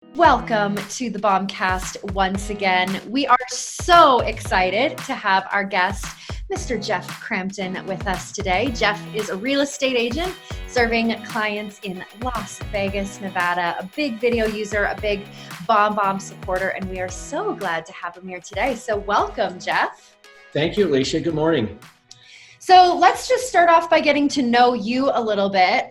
Welcome to the Bombcast once again. We are so excited to have our guest, Mr. Jeff Crampton, with us today. Jeff is a real estate agent serving clients in Las Vegas, Nevada, a big video user, a big BombBomb supporter, and we are so glad to have him here today. So welcome, Jeff. Thank you, Alicia. Good morning. So let's just start off by getting to know you a little bit.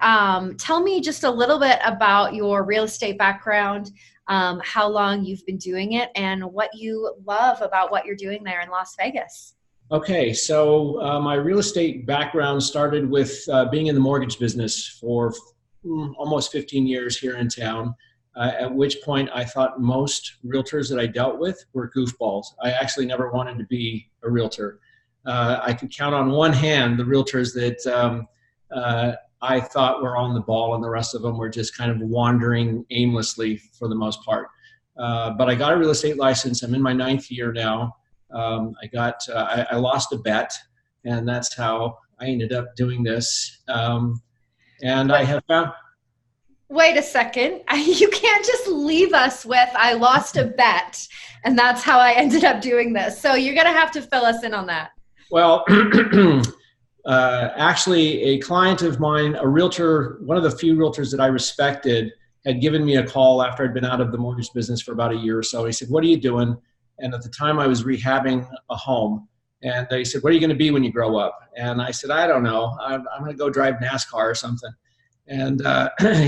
Tell me just a little bit about your real estate background, how long you've been doing it, and what you love about what you're doing there in Las Vegas. Okay, so my real estate background started with being in the mortgage business for almost 15 years here in town, at which point I thought most realtors that I dealt with were goofballs. I actually never wanted to be a realtor. I could count on one hand the realtors that I thought were on the ball, and the rest of them were just kind of wandering aimlessly for the most part. But I got a real estate license. I'm in my 9th year now. I lost a bet, and that's how I ended up doing this. And I have found... Wait a second. You can't just leave us with, I lost a bet, and that's how I ended up doing this. So you're going to have to fill us in on that. Well, actually, a client of mine, a realtor, one of the few realtors that I respected, had given me a call after I'd been out of the mortgage business for about a year or so. He said, "What are you doing?" And at the time I was rehabbing a home. And they said, "What are you going to be when you grow up?" And I said, "I don't know. I'm going to go drive NASCAR or something." And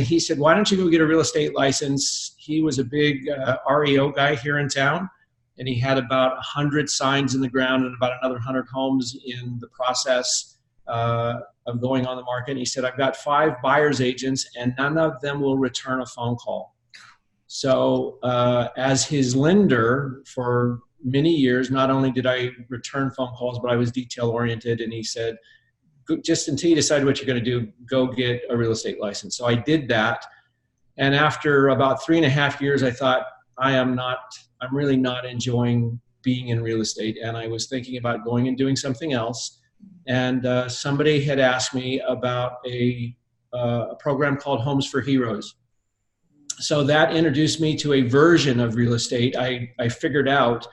he said, "Why don't you go get a real estate license?" He was a big REO guy here in town. And he had about 100 signs in the ground and about another 100 homes in the process of going on the market. And he said, "I've got 5 buyer's agents and none of them will return a phone call." So as his lender for many years, not only did I return phone calls, but I was detail oriented. And he said, "Just until you decide what you're going to do, go get a real estate license." So I did that. And after about 3.5 years, I thought, I'm really not enjoying being in real estate. And I was thinking about going and doing something else. And somebody had asked me about a program called Homes for Heroes. So that introduced me to a version of real estate. I figured out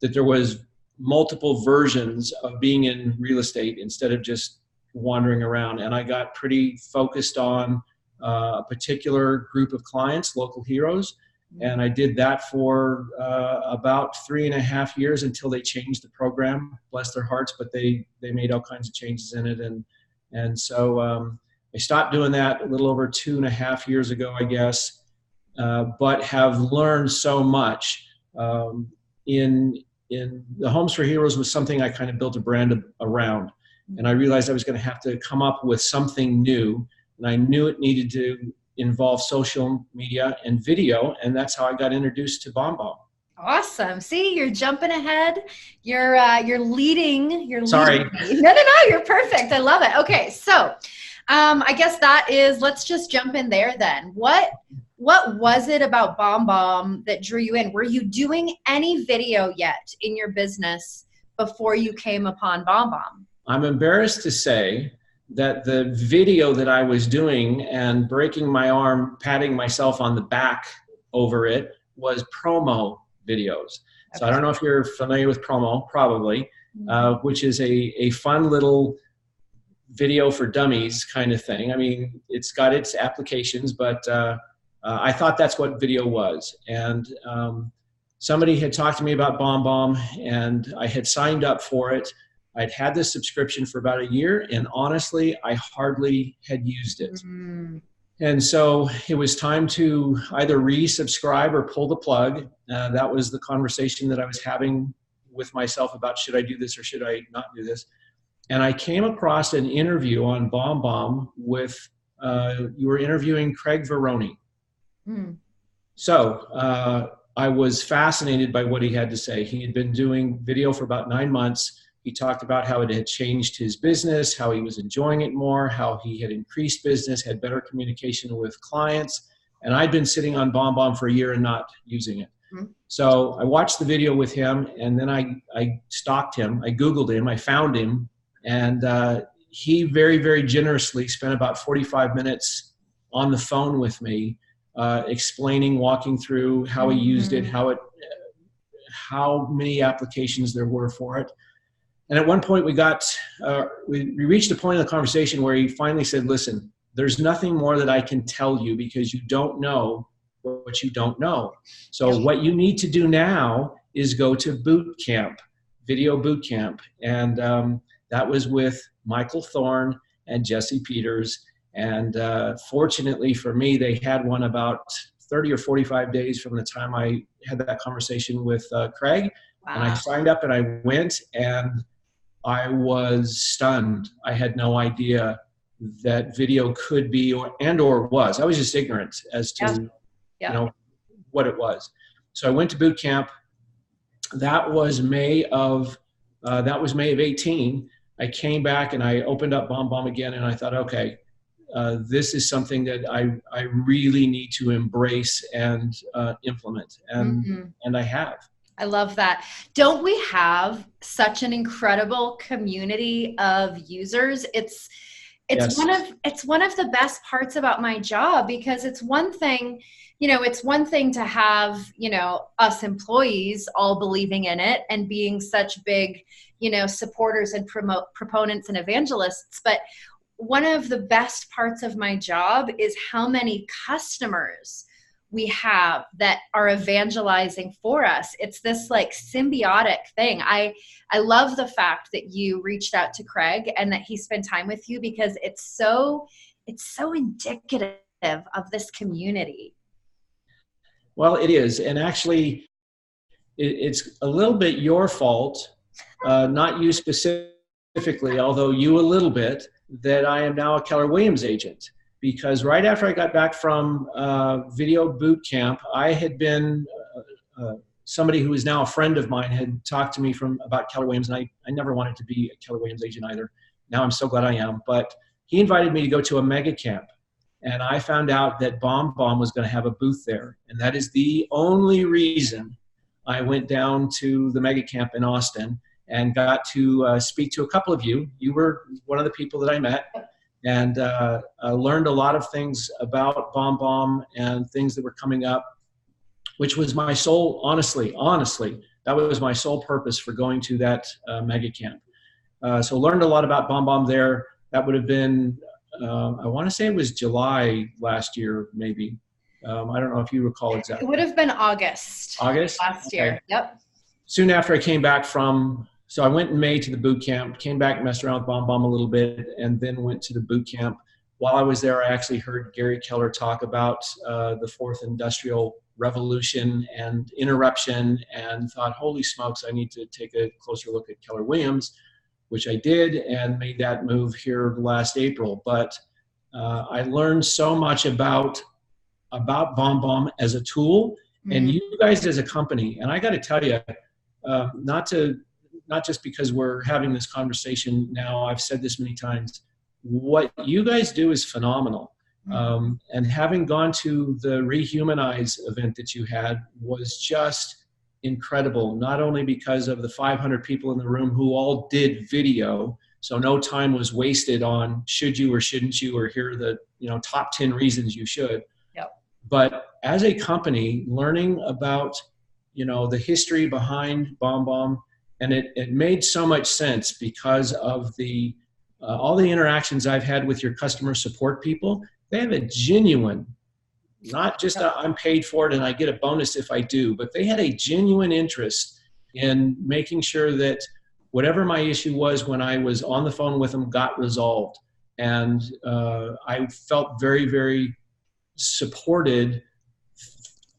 that there was multiple versions of being in real estate instead of just wandering around. And I got pretty focused on a particular group of clients, local heroes. And I did that for about 3.5 years until they changed the program, bless their hearts, but they made all kinds of changes in it. And so I stopped doing that a little over 2.5 years ago, I guess, but have learned so much. In the Homes for Heroes was something I kind of built a brand around. And I realized I was going to have to come up with something new. And I knew it needed to involve social media and video, and that's how I got introduced to BombBomb. Awesome. See, you're jumping ahead. You're leading. Sorry. No, you're perfect. I love it. Okay, so I guess let's just jump in there then. What was it about BombBomb that drew you in? Were you doing any video yet in your business before you came upon BombBomb? I'm embarrassed to say that the video that I was doing and breaking my arm, patting myself on the back over it, was promo videos. Okay. So I don't know if you're familiar with promo, probably, which is a fun little video for dummies kind of thing. I mean, it's got its applications, but I thought that's what video was. And somebody had talked to me about BombBomb, and I had signed up for it. I'd had this subscription for about a year, and honestly, I hardly had used it. Mm-hmm. And so it was time to either resubscribe or pull the plug. That was the conversation that I was having with myself about, should I do this or should I not do this? And I came across an interview on BombBomb with, you were interviewing Craig Veroni. Mm. So I was fascinated by what he had to say. He had been doing video for about 9 months. He talked about how it had changed his business, how he was enjoying it more, how he had increased business, had better communication with clients. And I'd been sitting on BombBomb for a year and not using it. Mm-hmm. So I watched the video with him, and then I stalked him. I Googled him. I found him. And he very, very generously spent about 45 minutes on the phone with me, explaining, walking through how he used it, how many applications there were for it. And at one point we reached a point in the conversation where he finally said, listen, there's nothing more that I can tell you because you don't know what you don't know. So what you need to do now is go to boot camp, video boot camp. And that was with Michael Thorne and Jesse Peters. And fortunately for me, they had one about 30 or 45 days from the time I had that conversation with Craig. Wow. And I signed up and I went, and I was stunned. I had no idea that video could be or was. I was just ignorant as to what it was. So I went to boot camp. That was May of 18. I came back and I opened up BombBomb again, and I thought, okay, this is something that I really need to embrace and implement, and I have. I love that. Don't we have such an incredible community of users? It's yes. one of the best parts about my job, because it's one thing, it's one thing to have, us employees all believing in it and being such big, supporters and proponents and evangelists. But one of the best parts of my job is how many customers we have that are evangelizing for us. It's this like symbiotic thing. I love the fact that you reached out to Craig and that he spent time with you, because it's so indicative of this community. Well, it is. And actually it's a little bit your fault, not you specifically, although you a little bit, that I am now a Keller Williams agent. Because right after I got back from video boot camp, I had been, somebody who is now a friend of mine had talked to me about Keller Williams, and I never wanted to be a Keller Williams agent either. Now I'm so glad I am. But he invited me to go to a mega camp, and I found out that BombBomb was going to have a booth there. And that is the only reason I went down to the mega camp in Austin and got to speak to a couple of you. You were one of the people that I met. And learned a lot of things about BombBomb and things that were coming up, which was my sole, honestly, that was my sole purpose for going to that mega camp. So learned a lot about BombBomb there. That would have been, I want to say it was July last year, maybe. I don't know if you recall exactly. It would have been August. August? Last year, yep. Soon after I came back so I went in May to the boot camp, came back, messed around with BombBomb a little bit, and then went to the boot camp. While I was there, I actually heard Gary Keller talk about the fourth industrial revolution and interruption, and thought, holy smokes, I need to take a closer look at Keller Williams, which I did, and made that move here last April. But I learned so much about BombBomb as a tool, and you guys as a company. And I got to tell you, not just because we're having this conversation now, I've said this many times, what you guys do is phenomenal. And having gone to the Rehumanize event that you had was just incredible, not only because of the 500 people in the room who all did video, so no time was wasted on should you or shouldn't you, or here are the top 10 reasons you should. Yep. But as a company, learning about the history behind BombBomb, and it made so much sense because of all the interactions I've had with your customer support people. They have a genuine, not just I'm paid for it and I get a bonus if I do, but they had a genuine interest in making sure that whatever my issue was when I was on the phone with them got resolved. And I felt very, very supported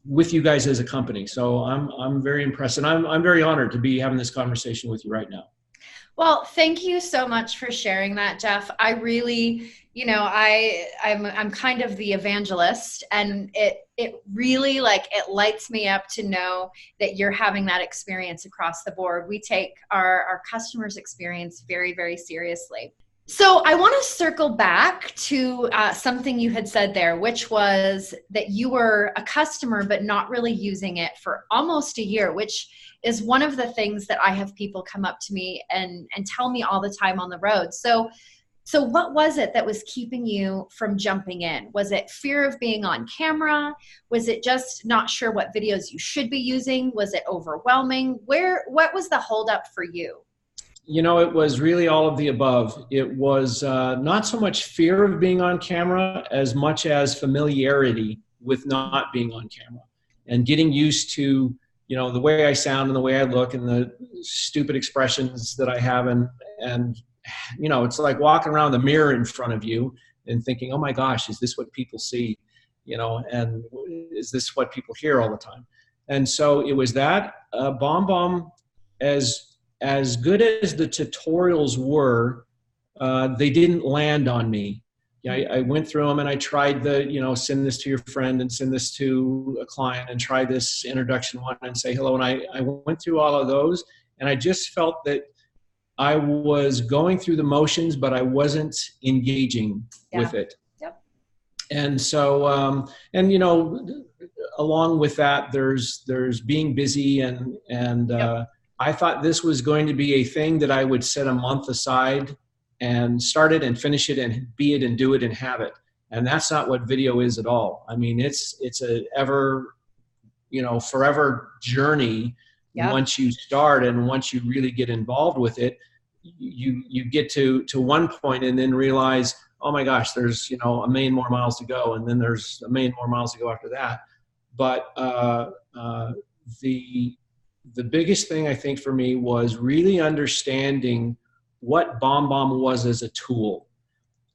with you guys as a company. So I'm very impressed, and I'm very honored to be having this conversation with you right now. Well, thank you so much for sharing that, Jeff. I really, I'm kind of the evangelist, and it really it lights me up to know that you're having that experience across the board. We take our customers' experience very, very seriously. So I want to circle back to something you had said there, which was that you were a customer but not really using it for almost a year, which is one of the things that I have people come up to me and tell me all the time on the road. So So what was it that was keeping you from jumping in? Was it fear of being on camera? Was it just not sure what videos you should be using? Was it overwhelming? What was the holdup for you? You know, it was really all of the above. It was not so much fear of being on camera as much as familiarity with not being on camera and getting used to, you know, the way I sound and the way I look and the stupid expressions that I have. And you know, it's like walking around the mirror in front of you and thinking, oh my gosh, is this what people see? You know, and is this what people hear all the time? And so it was that BombBomb, as good as the tutorials were, they didn't land on me. Yeah, I went through them and I tried the, you know, send this to your friend and send this to a client and try this introduction one and say hello. And I went through all of those and I just felt that I was going through the motions, but I wasn't engaging with it. Yep. And so, and you know, along with that, there's being busy and Yep. I thought this was going to be a thing that I would set a month aside and start it and finish it and be it and do it and have it. And that's not what video is at all. I mean, it's a ever, you know, forever journey. Yep. Once you start and once you really get involved with it, you get to one point and then realize, oh my gosh, there's, you know, a million more miles to go. And then there's a million more miles to go after that. But the biggest thing I think for me was really understanding what BombBomb was as a tool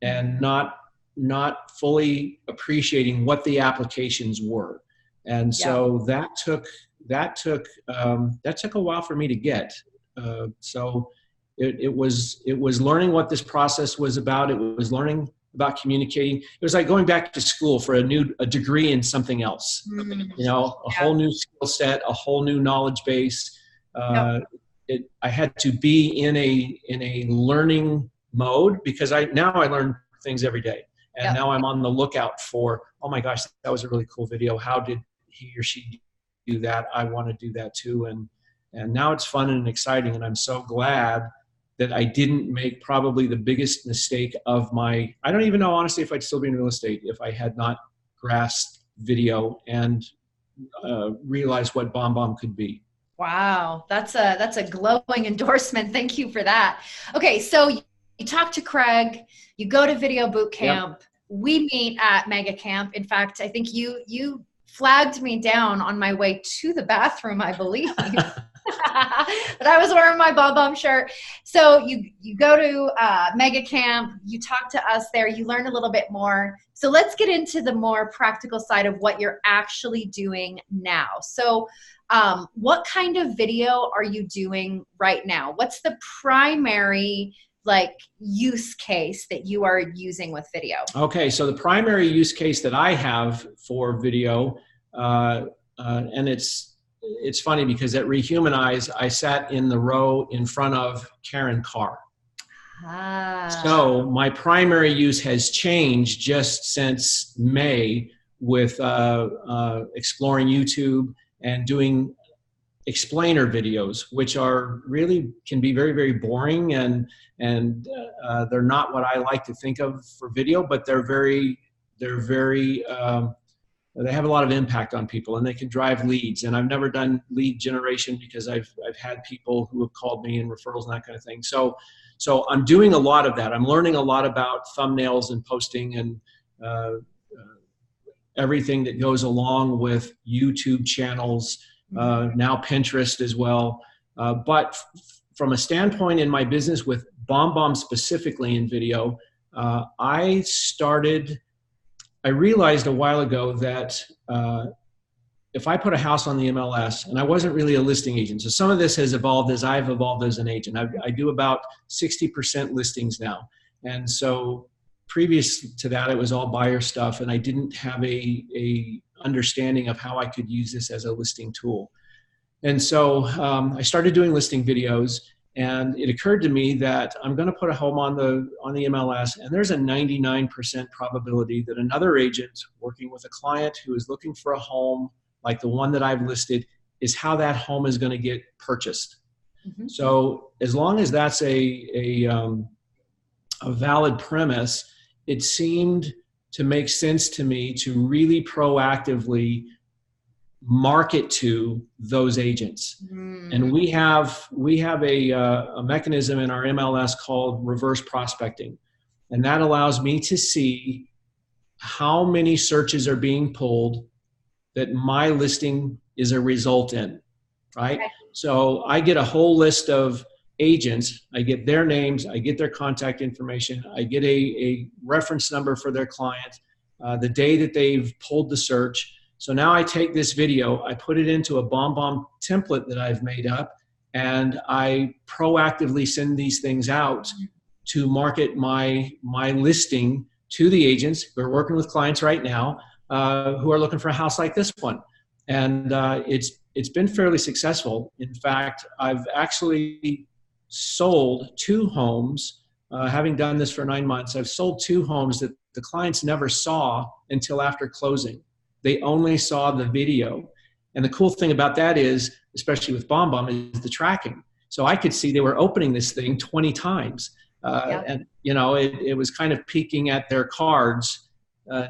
and not fully appreciating what the applications were. And so that took a while for me to get. So it was learning what this process was about. It was learning about communicating. It was like going back to school for a degree in something else. You know, a whole new skill set, a whole new knowledge base. I had to be in a learning mode because now I learn things every day. And now I'm on the lookout for, oh my gosh, that was a really cool video. How did he or she do that? I want to do that too. And now it's fun and exciting. And I'm so glad that I didn't make probably the biggest mistake of my, I don't even know honestly if I'd still be in real estate if I had not grasped video and realized what BombBomb could be. Wow, that's a glowing endorsement. Thank you for that. Okay, so you talk to Craig, you go to video boot camp. Yep. We meet at Mega Camp. In fact, I think you flagged me down on my way to the bathroom, I believe. But I was wearing my BombBomb shirt. So you go to Mega Camp, you talk to us there, you learn a little bit more. So let's get into the more practical side of what you're actually doing now. So what kind of video are you doing right now? What's the primary use case that you are using with video? Okay, so the primary use case that I have for video, and it's funny because at Rehumanize, I sat in the row in front of Karen Carr. So my primary use has changed just since May with exploring YouTube and doing explainer videos, which are really can be very, very boring and they're not what I like to think of for video, but they're very they have a lot of impact on people and they can drive leads. And I've never done lead generation because I've had people who have called me and referrals and that kind of thing. So I'm doing a lot of that. I'm learning a lot about thumbnails and posting and everything that goes along with YouTube channels, now Pinterest as well. But from a standpoint in my business with BombBomb specifically in video, I realized a while ago that if I put a house on the MLS, and I wasn't really a listing agent, so some of this has evolved as I've evolved as an agent. I do about 60% listings now. And so previous to that, it was all buyer stuff, and I didn't have a understanding of how I could use this as a listing tool. And so I started doing listing videos, and it occurred to me that I'm going to put a home on the MLS, and there's a 99% probability that another agent working with a client who is looking for a home like the one that I've listed is how that home is going to get purchased. Mm-hmm. So as long as that's a a valid premise, it seemed to make sense to me to really proactively market to those agents. And we have a mechanism in our MLS called reverse prospecting. And that allows me to see how many searches are being pulled that my listing is a result in, right? Okay. So I get a whole list of agents. I get their names, I get their contact information, I get a reference number for their client, the day that they've pulled the search. So now I take this video, I put it into a BombBomb template that I've made up, and I proactively send these things out to market my listing to the agents who are working with clients right now, who are looking for a house like this one. And it's been fairly successful. In fact, I've actually sold 2 homes, having done this for 9 months. I've sold 2 homes that the clients never saw until after closing. They only saw the video. And the cool thing about that is, especially with BombBomb, is the tracking. So I could see they were opening this thing 20 times. And, you know, it was kind of peeking at their cards,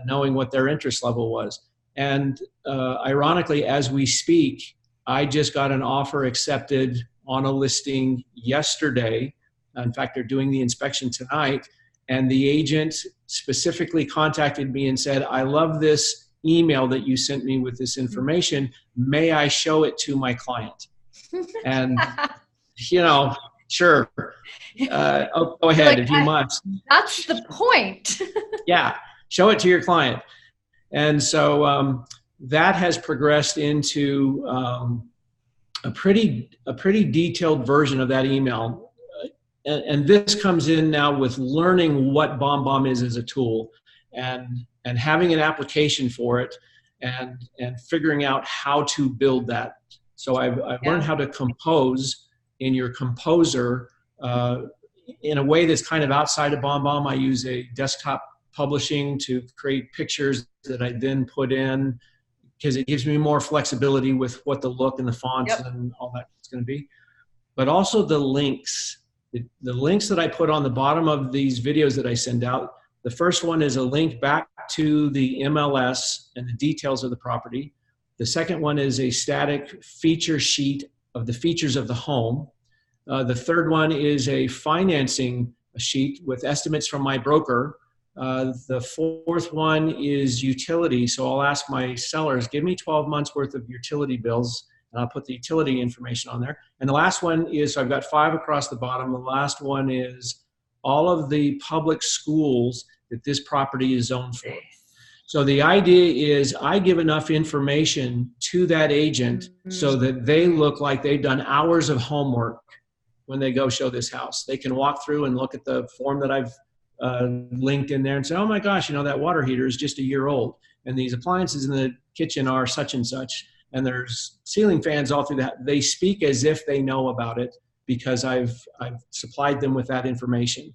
knowing what their interest level was. And ironically, as we speak, I just got an offer accepted on a listing yesterday. In fact, they're doing the inspection tonight. And the agent specifically contacted me and said, I love this email that you sent me with this information. May I show it to my client? And, you know, sure. Go ahead if you must. That's the point. Yeah, show it to your client. And so that has progressed into a pretty detailed version of that email. And this comes in now with learning what BombBomb is as a tool, and having an application for it, and figuring out how to build that. So I've learned how to compose in your composer in a way that's kind of outside of BombBomb. I use a desktop publishing to create pictures that I then put in, because it gives me more flexibility with what the look and the fonts and all that is going to be. But also the links. The links that I put on the bottom of these videos that I send out, the first one is a link back to the MLS and the details of the property. The second one is a static feature sheet of the features of the home. The third one is a financing sheet with estimates from my broker. The fourth one is utility. So I'll ask my sellers, give me 12 months worth of utility bills, and I'll put the utility information on there. And the last one is, so I've got 5 across the bottom. The last one is all of the public schools that this property is zoned for. So the idea is I give enough information to that agent so that they look like they've done hours of homework when they go show this house. They can walk through and look at the form that I've linked in there and say, oh my gosh, you know, that water heater is just a year old, and these appliances in the kitchen are such and such, and there's ceiling fans all through that. They speak as if they know about it because I've supplied them with that information.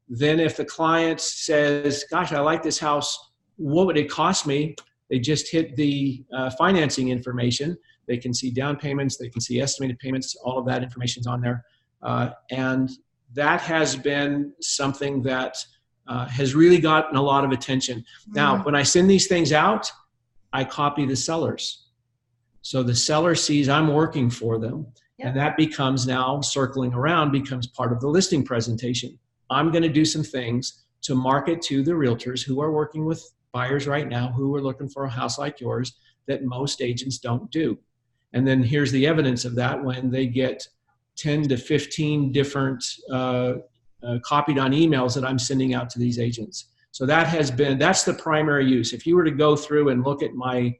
Then if the client says, gosh, I like this house, what would it cost me? They just hit the financing information. They can see down payments, they can see estimated payments, all of that information's on there. And that has been something that has really gotten a lot of attention. Now, when I send these things out, I copy the sellers. So the seller sees I'm working for them, and that becomes now circling around, becomes part of the listing presentation. I'm going to do some things to market to the realtors who are working with buyers right now who are looking for a house like yours that most agents don't do. And then here's the evidence of that when they get 10 to 15 different copied on emails that I'm sending out to these agents. So that's the primary use. If you were to go through and look at my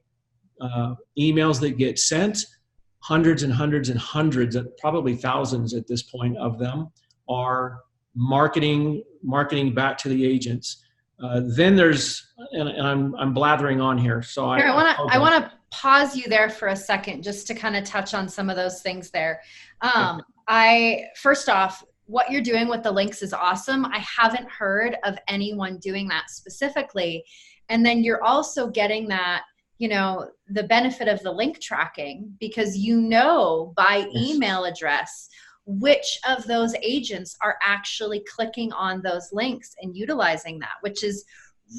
emails that get sent, hundreds and hundreds and hundreds, probably thousands at this point of them, are marketing back to the agents. Then there's, and I'm blathering on here. So I want to pause you there for a second, just to kind of touch on some of those things there. First off, what you're doing with the links is awesome. I haven't heard of anyone doing that specifically. And then you're also getting that, you know, the benefit of the link tracking, because you know by email address which of those agents are actually clicking on those links and utilizing that, which is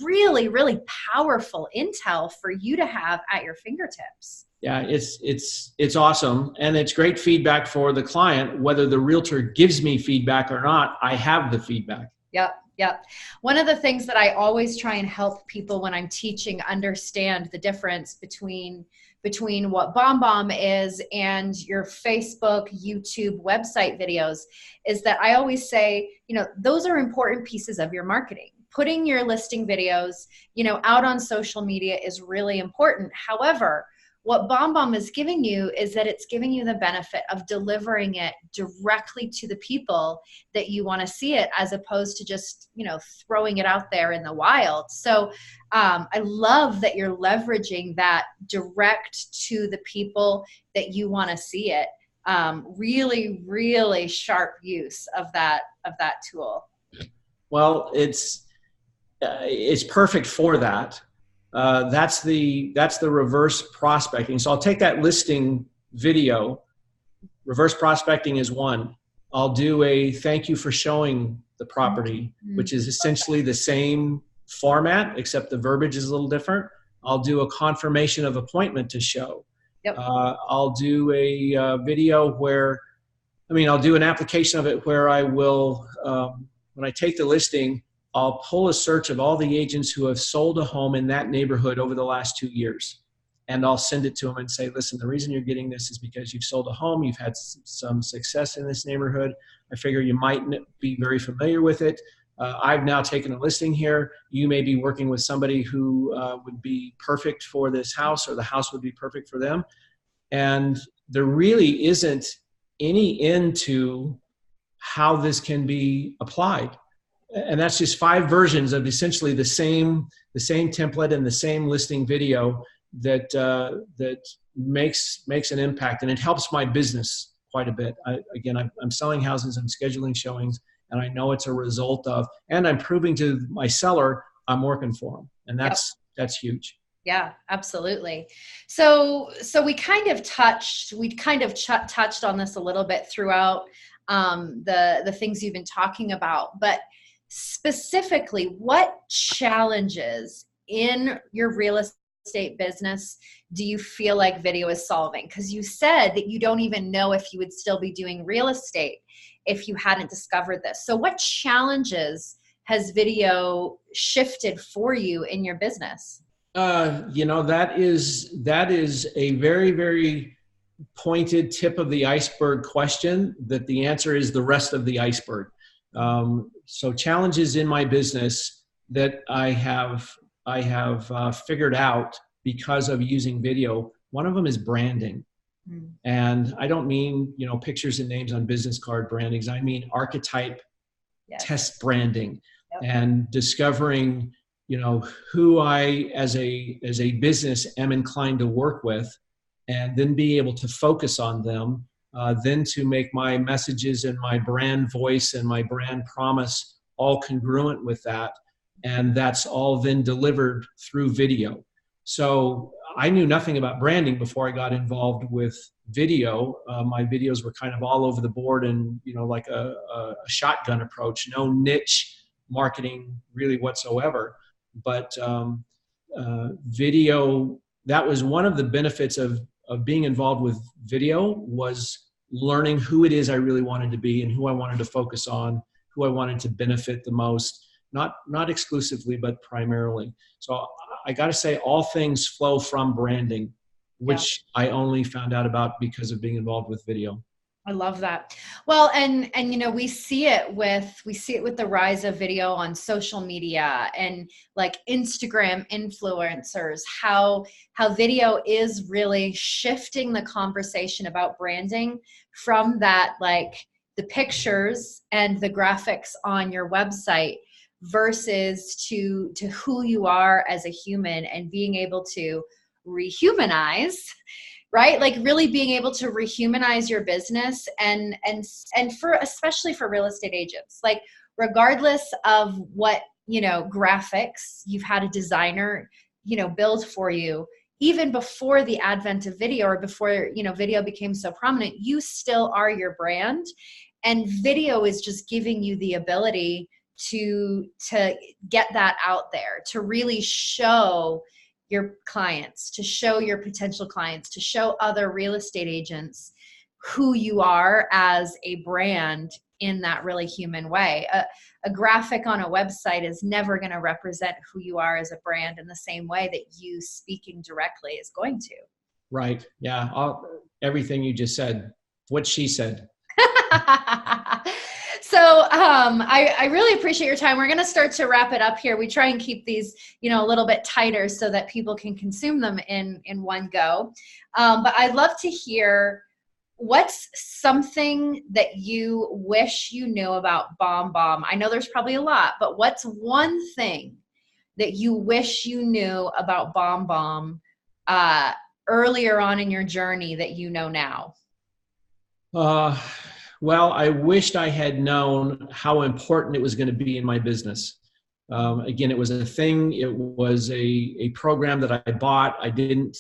really, really powerful intel for you to have at your fingertips. Yeah, it's awesome. And it's great feedback for the client. Whether the realtor gives me feedback or not, I have the feedback. Yep. Yep. One of the things that I always try and help people when I'm teaching understand the difference between what BombBomb is and your Facebook, YouTube, website videos is that I always say, those are important pieces of your marketing. Putting your listing videos, out on social media is really important. However, what BombBomb is giving you is that it's giving you the benefit of delivering it directly to the people that you want to see it, as opposed to just, throwing it out there in the wild. So I love that you're leveraging that direct to the people that you want to see it. Really, really sharp use of that tool. Well, it's perfect for that. That's the reverse prospecting. So I'll take that listing video. Reverse prospecting is one. I'll do a thank you for showing the property, which is essentially the same format, except the verbiage is a little different. I'll do a confirmation of appointment to show. Yep. I'll do a video I'll do an application of it where I will, when I take the listing, I'll pull a search of all the agents who have sold a home in that neighborhood over the last 2 years. And I'll send it to them and say, listen, the reason you're getting this is because you've sold a home, you've had some success in this neighborhood. I figure you might be very familiar with it. I've now taken a listing here. You may be working with somebody who would be perfect for this house, or the house would be perfect for them. And there really isn't any end to how this can be applied. And that's just 5 versions of essentially the same template and the same listing video that makes an impact, and it helps my business quite a bit. I'm selling houses, I'm scheduling showings, and I know it's a result of, and I'm proving to my seller I'm working for them, and that's huge. Yeah, absolutely. So we kind of touched on this a little bit throughout the things you've been talking about, but specifically, what challenges in your real estate business do you feel like video is solving? Because you said that you don't even know if you would still be doing real estate if you hadn't discovered this. So what challenges has video shifted for you in your business? That is a very, very pointed tip of the iceberg question that the answer is the rest of the iceberg. So challenges in my business that I have figured out because of using video. One of them is branding. And I don't mean, pictures and names on business card brandings. I mean archetype test branding and discovering, who I as a business am inclined to work with, and then be able to focus on them. Then to make my messages and my brand voice and my brand promise all congruent with that. And that's all then delivered through video. So I knew nothing about branding before I got involved with video. My videos were kind of all over the board and, like a shotgun approach, no niche marketing really whatsoever. But video, that was one of the benefits of being involved with video, was learning who it is I really wanted to be and who I wanted to focus on, who I wanted to benefit the most, not exclusively, but primarily. So I got to say, all things flow from branding, which I only found out about because of being involved with video. I love that. Well, and we see it with the rise of video on social media and like Instagram influencers, how video is really shifting the conversation about branding from that, like the pictures and the graphics on your website versus to who you are as a human, and being able to rehumanize, right? Like really being able to rehumanize your business and for, especially for real estate agents, like regardless of what, graphics you've had a designer, build for you, even before the advent of video, or before, video became so prominent, you still are your brand. And video is just giving you the ability to get that out there, to really show your clients, to show your potential clients, to show other real estate agents who you are as a brand in that really human way. A graphic on a website is never going to represent who you are as a brand in the same way that you speaking directly is going to. Right. Yeah. Everything you just said, what she said. So I really appreciate your time. We're going to start to wrap it up here. We try and keep these, a little bit tighter so that people can consume them in one go. But I'd love to hear, what's something that you wish you knew about BombBomb? I know there's probably a lot, but what's one thing that you wish you knew about BombBomb earlier on in your journey that you know now? Well, I wished I had known how important it was going to be in my business. Again, it was a thing. It was a program that I bought. I didn't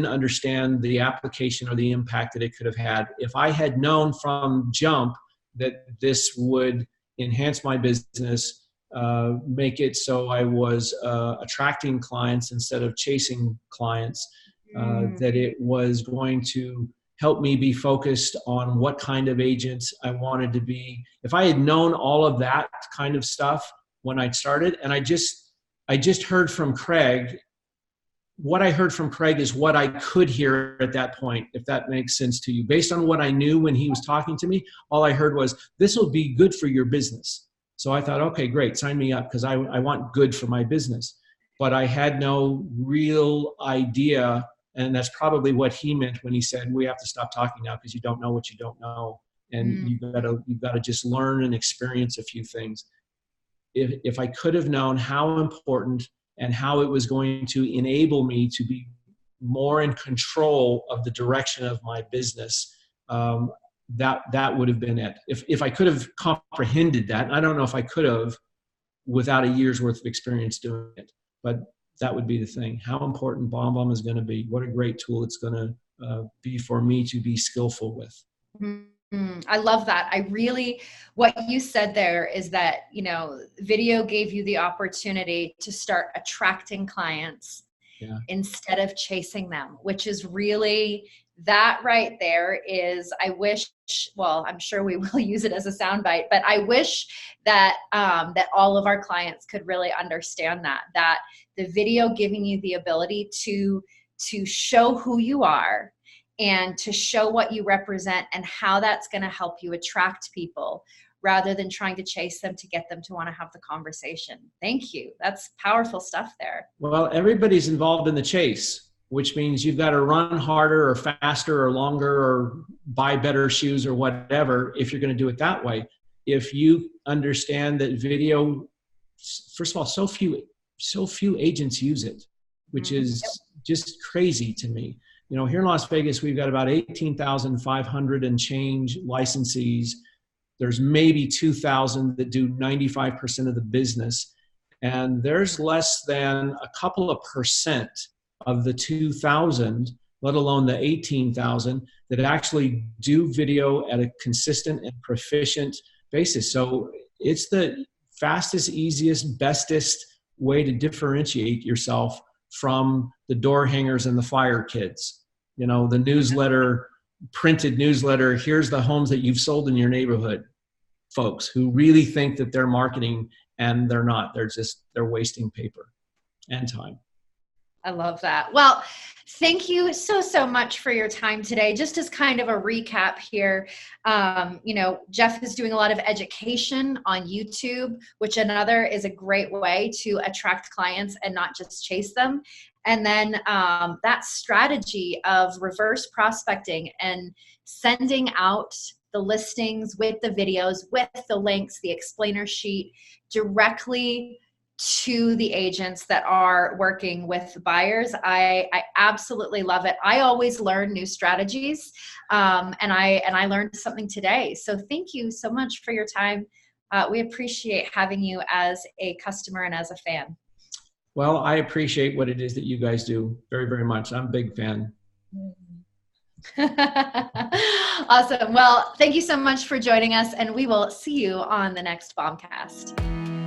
understand the application or the impact that it could have had. If I had known from jump that this would enhance my business, make it so I was attracting clients instead of chasing clients, that it was going to help me be focused on what kind of agents I wanted to be. If I had known all of that kind of stuff when I started, and I just heard from Craig, what I heard from Craig is what I could hear at that point, if that makes sense to you. Based on what I knew when he was talking to me, all I heard was, this will be good for your business. So I thought, okay, great, sign me up, because I want good for my business. But I had no real idea, and that's probably what he meant when he said, we have to stop talking now because you don't know what you don't know. And you've got to just learn and experience a few things. If I could have known how important and how it was going to enable me to be more in control of the direction of my business, that would have been it. If I could have comprehended that, and I don't know if I could have without a year's worth of experience doing it, but that would be the thing. How important BombBomb is going to be. What a great tool it's going to be for me to be skillful with. I love that. What you said there is that, video gave you the opportunity to start attracting clients instead of chasing them, which is really, that right there is, I'm sure we will use it as a soundbite, but I wish that, that all of our clients could really understand that the video giving you the ability to show who you are and to show what you represent and how that's going to help you attract people rather than trying to chase them to get them to want to have the conversation. Thank you. That's powerful stuff there. Well, everybody's involved in the chase, which means you've got to run harder or faster or longer or buy better shoes or whatever if you're going to do it that way. If you understand that video, first of all, so few agents use it, which is just crazy to me. Here in Las Vegas, we've got about 18,500 and change licensees. There's maybe 2,000 that do 95% of the business. And there's less than a couple of percent of the 2,000, let alone the 18,000, that actually do video at a consistent and proficient basis. So it's the fastest, easiest, bestest way to differentiate yourself from the door hangers and the fire kids. The newsletter, printed newsletter, here's the homes that you've sold in your neighborhood, folks who really think that they're marketing, and they're not. They're wasting paper and time. I love that. Well, thank you so much for your time today. Just as kind of a recap here, Jeff is doing a lot of education on YouTube, which is a great way to attract clients and not just chase them. And then that strategy of reverse prospecting and sending out the listings with the videos, with the links, the explainer sheet directly to the agents that are working with buyers. I absolutely love it. I always learn new strategies, and I learned something today. So thank you so much for your time. We appreciate having you as a customer and as a fan. Well, I appreciate what it is that you guys do very, very much. I'm a big fan. Awesome. Well, thank you so much for joining us, and we will see you on the next Bombcast.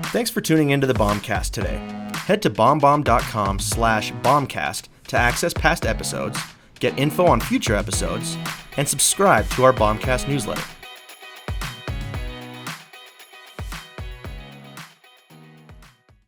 Thanks for tuning into the Bombcast today. Head to bombbomb.com/bombcast to access past episodes, get info on future episodes, and subscribe to our Bombcast newsletter.